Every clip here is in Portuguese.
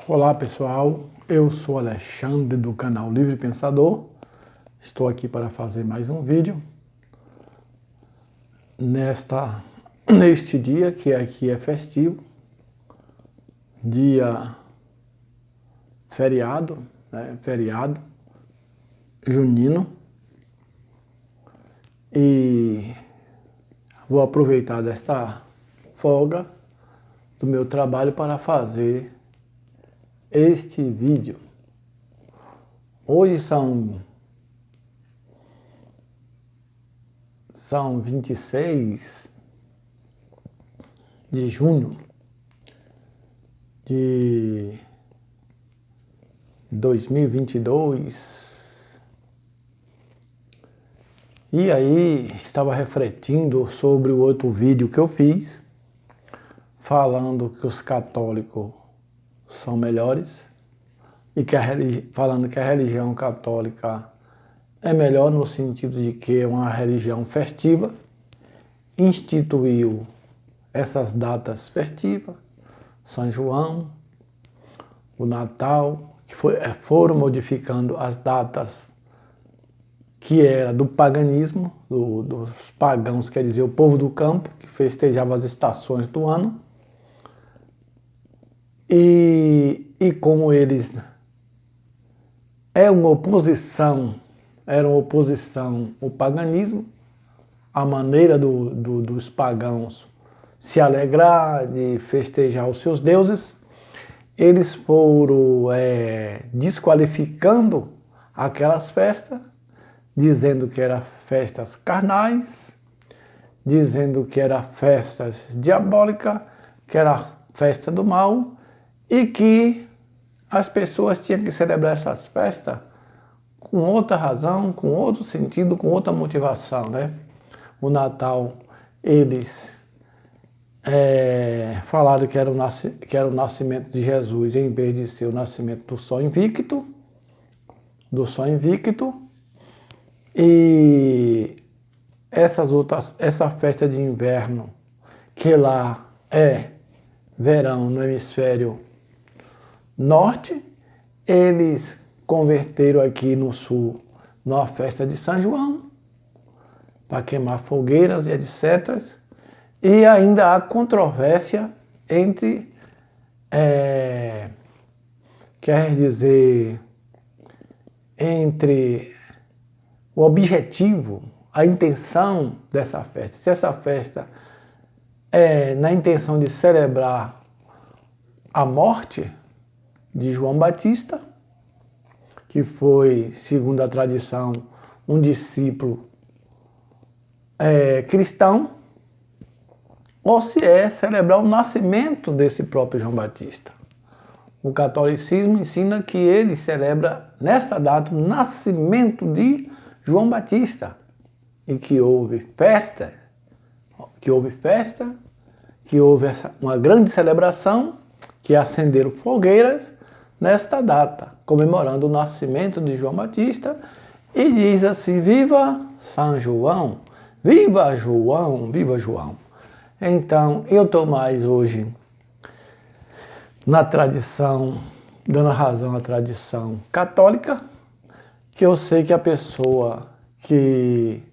Olá pessoal, eu sou Alexandre do canal Livre Pensador. Estou aqui para fazer mais um vídeo neste dia que aqui é festivo, dia feriado, feriado junino, e vou aproveitar desta folga do meu trabalho para fazer este vídeo. Hoje são 26 de junho de 2022. E aí estava refletindo sobre o outro vídeo que eu fiz, falando que os católicos são melhores e falando que a religião católica é melhor no sentido de que é uma religião festiva, instituiu essas datas festivas, São João, o Natal, que foram modificando as datas que era do paganismo, dos pagãos, quer dizer, o povo do campo, que festejava as estações do ano. E como eles eram oposição ao paganismo, a maneira dos pagãos se alegrar, de festejar os seus deuses, eles foram desqualificando aquelas festas, dizendo que eram festas carnais, dizendo que eram festas diabólicas, que era festa do mal, e que as pessoas tinham que celebrar essas festas com outra razão, com outro sentido, com outra motivação, né? O Natal, eles falaram que era o nascimento de Jesus, em vez de ser o nascimento do Sol Invicto, e essa festa de inverno, que lá é verão no hemisfério norte, eles converteram aqui no sul numa festa de São João, para queimar fogueiras e etc. E ainda há controvérsia entre, entre o objetivo, a intenção dessa festa. Se essa festa é na intenção de celebrar a morte de João Batista, que foi, segundo a tradição, um discípulo cristão, ou se é celebrar o nascimento desse próprio João Batista. O catolicismo ensina que ele celebra nessa data o nascimento de João Batista, e que houve festa, que houve uma grande celebração, que acenderam fogueiras nesta data, comemorando o nascimento de João Batista, e diz assim: viva São João, viva João, viva João. Então, eu estou mais hoje na tradição, dando razão à tradição católica, que eu sei que a pessoa que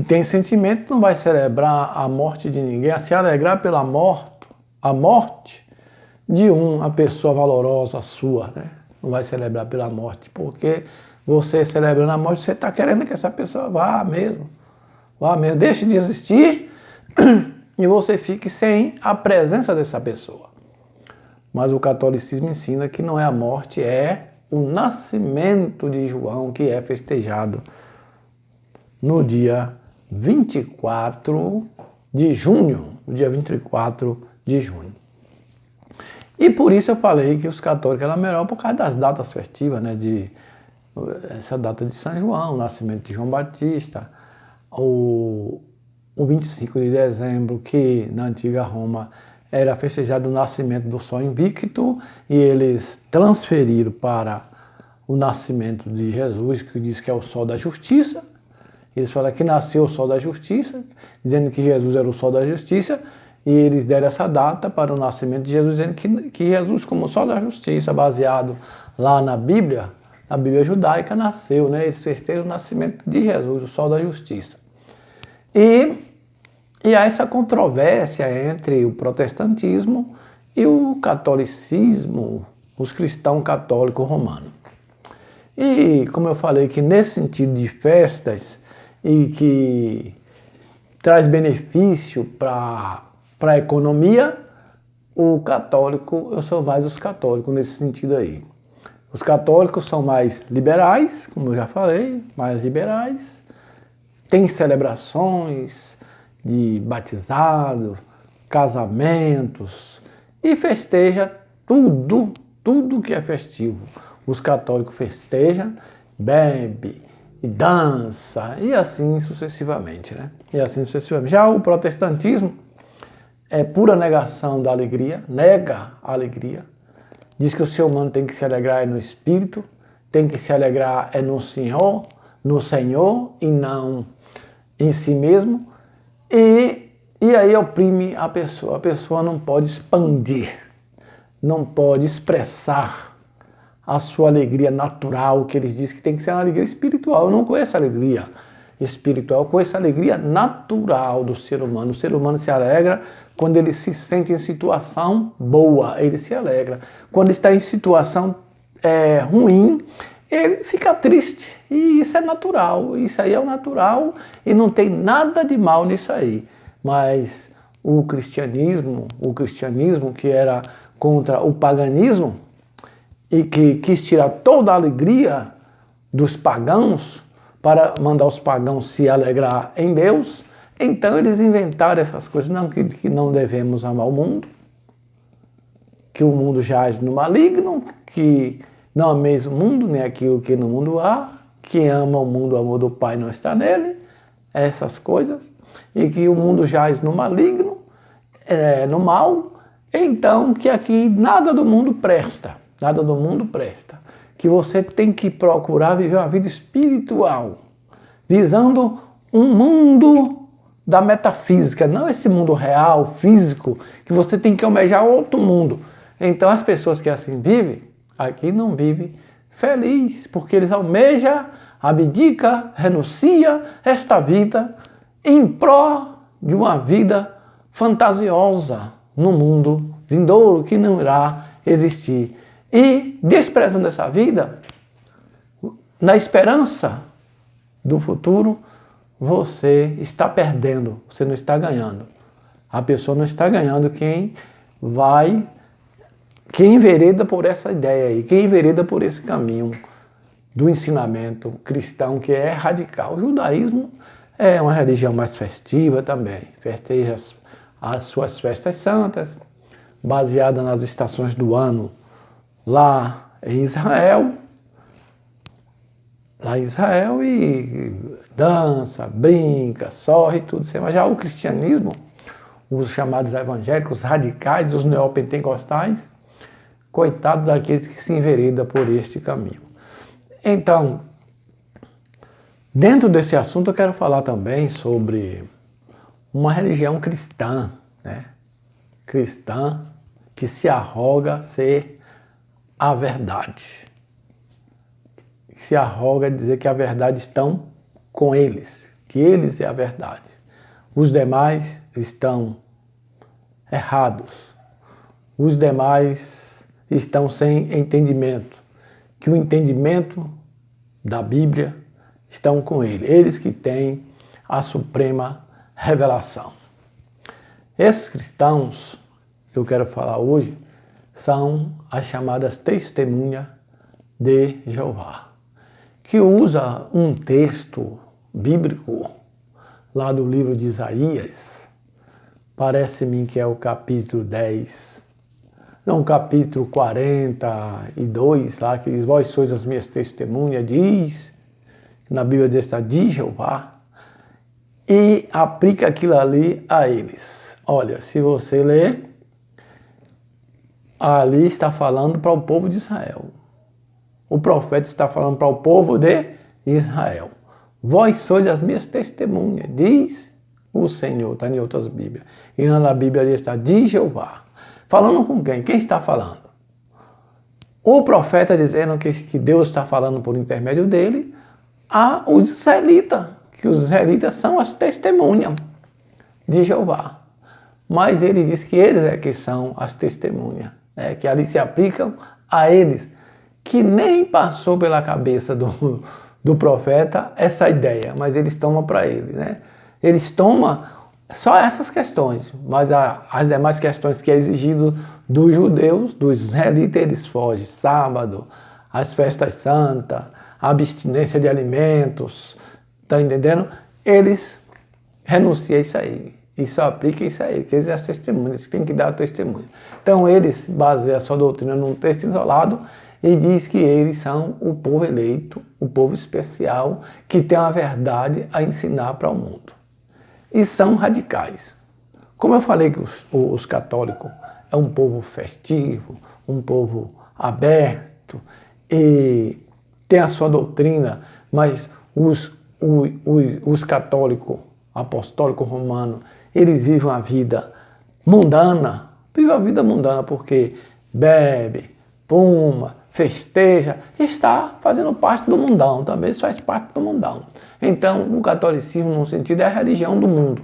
tem sentimento não vai celebrar a morte de ninguém, a se alegrar pela a morte de uma pessoa valorosa sua, né? Não vai celebrar pela morte, porque você celebrando a morte, você está querendo que essa pessoa vá mesmo, deixe de existir e você fique sem a presença dessa pessoa. Mas o catolicismo ensina que não é a morte, é o nascimento de João, que é festejado no dia 24 de junho, E por isso eu falei que os católicos eram melhor por causa das datas festivas, né? Essa data de São João, o nascimento de João Batista, o 25 de dezembro, que na antiga Roma era festejado o nascimento do Sol Invicto, e eles transferiram para o nascimento de Jesus, que diz que é o Sol da Justiça. Eles falam que nasceu o Sol da Justiça, dizendo que Jesus era o Sol da Justiça, E eles deram essa data para o nascimento de Jesus, dizendo que Jesus, como sol da justiça, baseado lá na Bíblia judaica, nasceu, né? Eles festejam o nascimento de Jesus, o sol da justiça. E há essa controvérsia entre o protestantismo e o catolicismo, os cristãos católicos romanos. E como eu falei que nesse sentido de festas e que traz benefício para a economia, o católico, eu sou mais os católicos nesse sentido aí. Os católicos são mais liberais, como eu já falei, mais liberais, tem celebrações de batizado, casamentos e festeja tudo que é festivo. Os católicos festejam, bebe e dança e assim sucessivamente, né? E assim sucessivamente. Já o protestantismo é pura negação da alegria, nega a alegria. Diz que o ser humano tem que se alegrar no Espírito, tem que se alegrar no Senhor e não em si mesmo. E aí oprime a pessoa. A pessoa não pode expandir, não pode expressar a sua alegria natural, que eles dizem que tem que ser uma alegria espiritual. Eu não conheço a alegria espiritual, eu conheço a alegria natural do ser humano. O ser humano se alegra quando ele se sente em situação boa, ele se alegra. Quando está em situação ruim, ele fica triste. E isso é natural, isso aí é o natural e não tem nada de mal nisso aí. Mas o cristianismo que era contra o paganismo, e que quis tirar toda a alegria dos pagãos para mandar os pagãos se alegrar em Deus, então eles inventaram essas coisas, não, que não devemos amar o mundo, que o mundo jaz no maligno, que não ameis o mundo, nem aquilo que no mundo há, que ama o mundo, o amor do Pai não está nele, essas coisas, e que o mundo jaz no maligno, no mal, então que aqui nada do mundo presta. Nada do mundo presta. Que você tem que procurar viver uma vida espiritual, visando um mundo da metafísica, não esse mundo real, físico, que você tem que almejar outro mundo. Então as pessoas que assim vivem, aqui não vivem feliz, porque eles almejam, abdicam, renunciam esta vida em pró de uma vida fantasiosa no mundo vindouro que não irá existir. E, desprezando essa vida, na esperança do futuro, você está perdendo, você não está ganhando. A pessoa não está ganhando quem envereda por essa ideia aí, quem envereda por esse caminho do ensinamento cristão que é radical. O judaísmo é uma religião mais festiva também, festeja as suas festas santas, baseada nas estações do ano, lá em Israel, e dança, brinca, sorre, tudo isso. Mas já o cristianismo, os chamados evangélicos, os radicais, os neopentecostais, coitado daqueles que se enveredam por este caminho. Então, dentro desse assunto eu quero falar também sobre uma religião cristã, né? Cristã que se arroga ser a verdade. Se arroga dizer que a verdade estão com eles, que eles é a verdade. Os demais estão errados. Os demais estão sem entendimento. Que o entendimento da Bíblia estão com ele. Eles que têm a suprema revelação. Esses cristãos que eu quero falar hoje são as chamadas testemunhas de Jeová, que usa um texto bíblico lá do livro de Isaías, parece-me que é o capítulo 10, não, o capítulo 42, lá que diz, vós sois as minhas testemunhas, diz, na Bíblia está de Jeová, e aplica aquilo ali a eles. Olha, se você ler, ali está falando para o povo de Israel. O profeta está falando para o povo de Israel. Vós sois as minhas testemunhas, diz o Senhor, está em outras Bíblias. E na Bíblia ali está de Jeová. Falando com quem? Quem está falando? O profeta dizendo que Deus está falando por intermédio dele a os israelitas, que os israelitas são as testemunhas de Jeová. Mas ele diz que eles é que são as testemunhas, que ali se aplicam a eles, que nem passou pela cabeça do profeta essa ideia, mas eles tomam para ele. Eles tomam só essas questões, mas as demais questões que é exigido dos judeus, dos israelitas, eles fogem. Sábado, as festas santas, a abstinência de alimentos, tá entendendo? Eles renunciam a isso aí. E só aplica isso aí, que eles são as testemunhas, eles têm que dar o testemunho. Então eles baseiam a sua doutrina num texto isolado e diz que eles são o povo eleito, o povo especial, que tem a verdade a ensinar para o mundo. E são radicais. Como eu falei que os católicos é um povo festivo, um povo aberto, e tem a sua doutrina, mas os católicos apostólicos romanos, eles vivem a vida mundana, vivem a vida mundana porque bebe, fuma, festeja, está fazendo parte do mundão, também isso faz parte do mundão. Então, o catolicismo, no sentido, é a religião do mundo.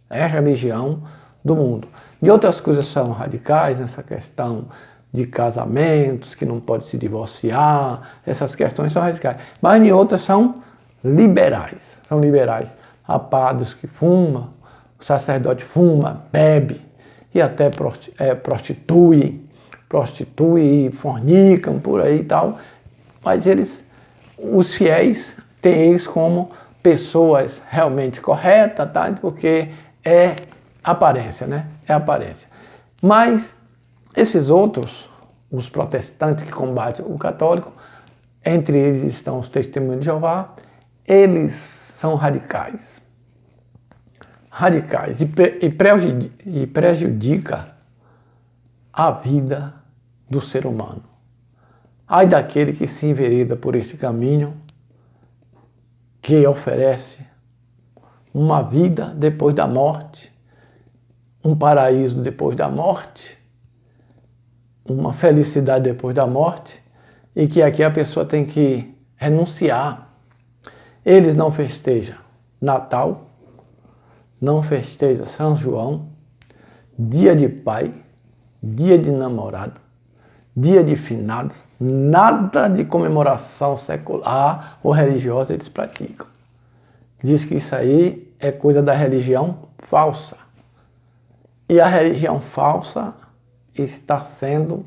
É a religião do mundo. E outras coisas são radicais nessa questão de casamentos, que não pode se divorciar, essas questões são radicais. Mas em outras são liberais. São liberais. Há padres que fumam, o sacerdote fuma, bebe e até prostitui e fornicam por aí e tal. Mas os fiéis têm eles como pessoas realmente corretas, tá? Porque é aparência, É aparência. Mas esses outros, os protestantes que combatem o católico, entre eles estão os testemunhos de Jeová, eles são radicais. Radicais e prejudica a vida do ser humano. Ai daquele que se envereda por esse caminho, que oferece uma vida depois da morte, um paraíso depois da morte, uma felicidade depois da morte, e que aqui a pessoa tem que renunciar. Eles não festejam Natal, não festejam São João, dia de pai, dia de namorado, dia de finados, nada de comemoração secular ou religiosa eles praticam. Diz que isso aí é coisa da religião falsa. E a religião falsa está sendo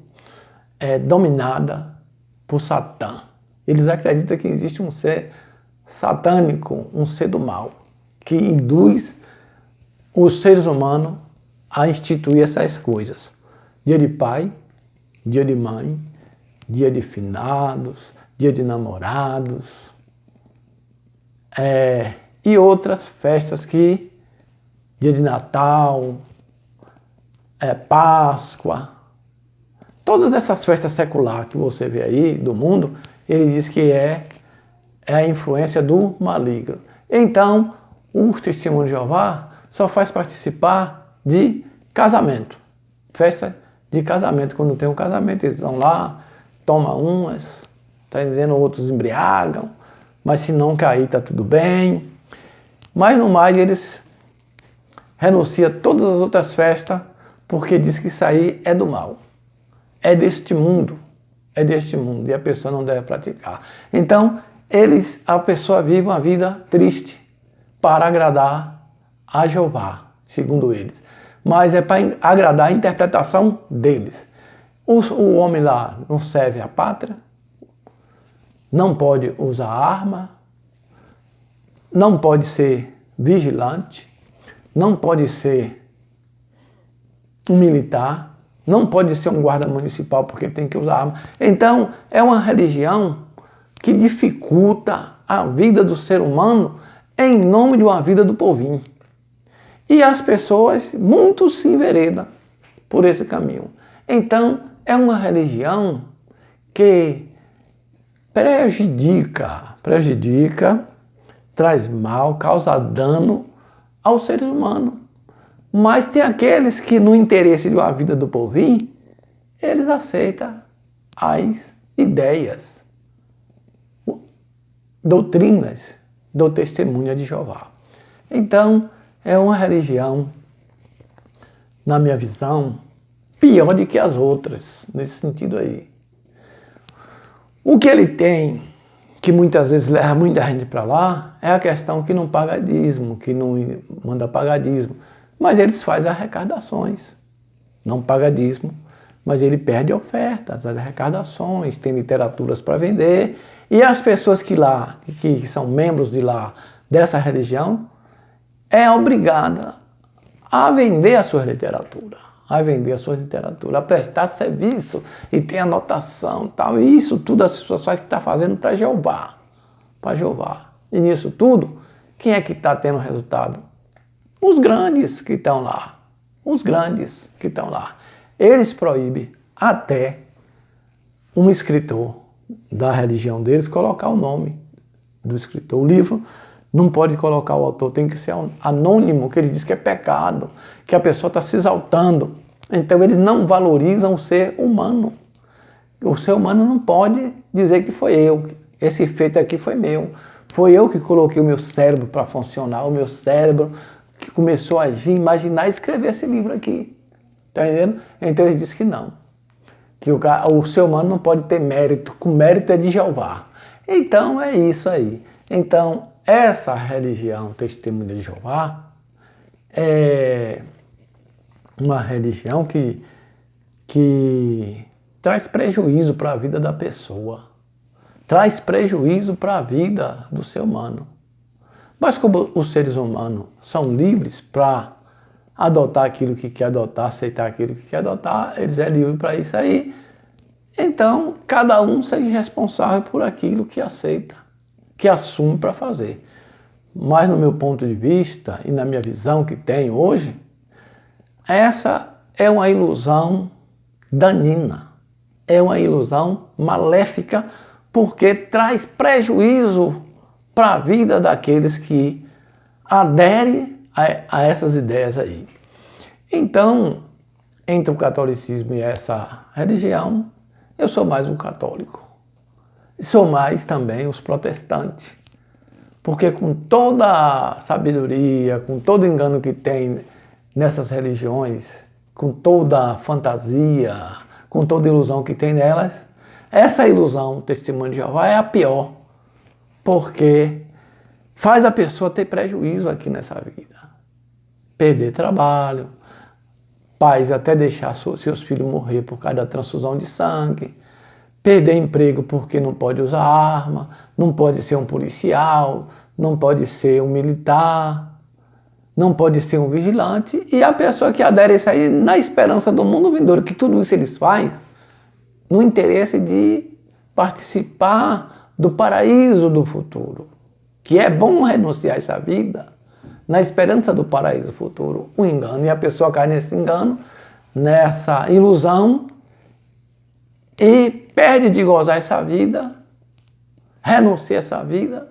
dominada por Satã. Eles acreditam que existe um ser satânico, um ser do mal, que induz os seres humanos a instituir essas coisas. Dia de pai, dia de mãe, dia de finados, dia de namorados, e outras festas que, dia de Natal, Páscoa, todas essas festas seculares que você vê aí do mundo, ele diz que é a influência do maligno. Então, os testemunhos de Jeová só faz participar de casamento, festa de casamento. Quando tem um casamento, eles vão lá, tomam umas, tá entendendo? Outros embriagam, mas se não cair, tá tudo bem. Mas no mais, eles renunciam a todas as outras festas, porque diz que isso aí é do mal, é deste mundo, e a pessoa não deve praticar. Então, a pessoa vive uma vida triste para agradar a Jeová, segundo eles. Mas é para agradar a interpretação deles. O homem lá não serve à pátria, não pode usar arma, não pode ser vigilante, não pode ser um militar, não pode ser um guarda municipal porque tem que usar arma. Então, é uma religião que dificulta a vida do ser humano em nome de uma vida do povinho. E as pessoas muito se enveredam por esse caminho. Então, é uma religião que prejudica, traz mal, causa dano aos seres humanos. Mas tem aqueles que, no interesse de uma vida do povinho, eles aceitam as ideias, doutrinas do Testemunha de Jeová. Então, é uma religião, na minha visão, pior do que as outras, nesse sentido aí. O que ele tem, que muitas vezes leva muita gente para lá, é a questão que não paga dízimo, que não manda pagar dízimo. Mas eles fazem arrecadações, não paga dízimo, mas ele perde ofertas, as arrecadações, tem literaturas para vender, e as pessoas que são membros de lá, dessa religião, é obrigada a vender a sua literatura, a prestar serviço, e tem anotação, tal, e isso tudo as pessoas fazem que está fazendo para Jeová, E nisso tudo, quem é que está tendo resultado? Os grandes que estão lá, Eles proíbem até um escritor da religião deles colocar o nome do escritor. O livro não pode colocar o autor, tem que ser anônimo, que eles dizem que é pecado, que a pessoa está se exaltando. Então eles não valorizam o ser humano. O ser humano não pode dizer que foi eu, esse feito aqui foi meu. Foi eu que coloquei o meu cérebro para funcionar, o meu cérebro que começou a agir, imaginar e escrever esse livro aqui. Está entendendo? Então ele diz que não. Que o ser humano não pode ter mérito, que o mérito é de Jeová. Então é isso aí. Então essa religião Testemunha de Jeová é uma religião que traz prejuízo para a vida da pessoa. Traz prejuízo para a vida do ser humano. Mas como os seres humanos são livres para adotar aquilo que quer adotar, aceitar aquilo que quer adotar, eles é livre para isso aí. Então, cada um seja responsável por aquilo que aceita, que assume para fazer. Mas no meu ponto de vista e na minha visão que tenho hoje, essa é uma ilusão danina, é uma ilusão maléfica, porque traz prejuízo para a vida daqueles que aderem a essas ideias aí. Então, entre o catolicismo e essa religião, eu sou mais um católico. Sou mais também os protestantes. Porque com toda a sabedoria, com todo o engano que tem nessas religiões, com toda a fantasia, com toda a ilusão que tem nelas, essa ilusão, Testemunho de Jeová, é a pior. Porque faz a pessoa ter prejuízo aqui nessa vida. Perder trabalho, pais até deixar seus filhos morrer por causa da transfusão de sangue, perder emprego porque não pode usar arma, não pode ser um policial, não pode ser um militar, não pode ser um vigilante, e a pessoa que adere a isso aí na esperança do mundo vindouro, que tudo isso eles fazem no interesse de participar do paraíso do futuro, que é bom renunciar a essa vida na esperança do paraíso futuro, o engano, e a pessoa cai nesse engano, nessa ilusão, e perde de gozar essa vida, renuncia a essa vida,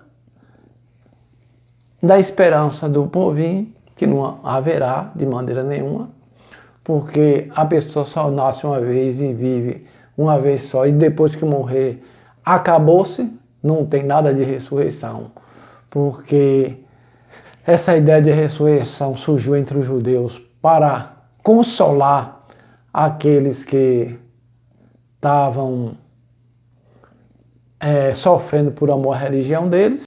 da esperança do povinho, que não haverá de maneira nenhuma, porque a pessoa só nasce uma vez e vive uma vez só, e depois que morrer, acabou-se, não tem nada de ressurreição, porque essa ideia de ressurreição surgiu entre os judeus para consolar aqueles que estavam sofrendo por amor à religião deles,